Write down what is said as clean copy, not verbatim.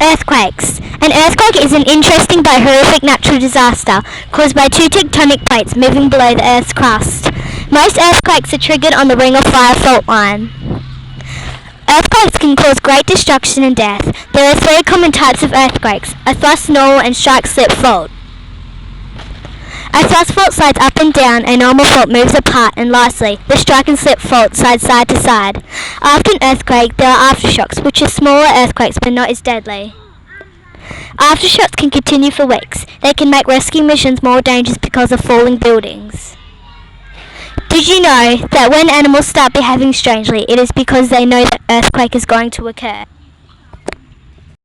Earthquakes. An earthquake is an interesting but horrific natural disaster caused by two tectonic plates moving below the Earth's crust. Most earthquakes are triggered on the Ring of Fire fault line. Earthquakes can cause great destruction and death. There are three common types of earthquakes: a thrust, normal, and strike-slip fault. A thrust fault slides up and down, a normal fault moves apart, and lastly, the strike and slip fault slides side to side. After an earthquake, there are aftershocks, which are smaller earthquakes but not as deadly. Aftershocks can continue for weeks. They can make rescue missions more dangerous because of falling buildings. Did you know that when animals start behaving strangely, it is because they know that earthquake is going to occur?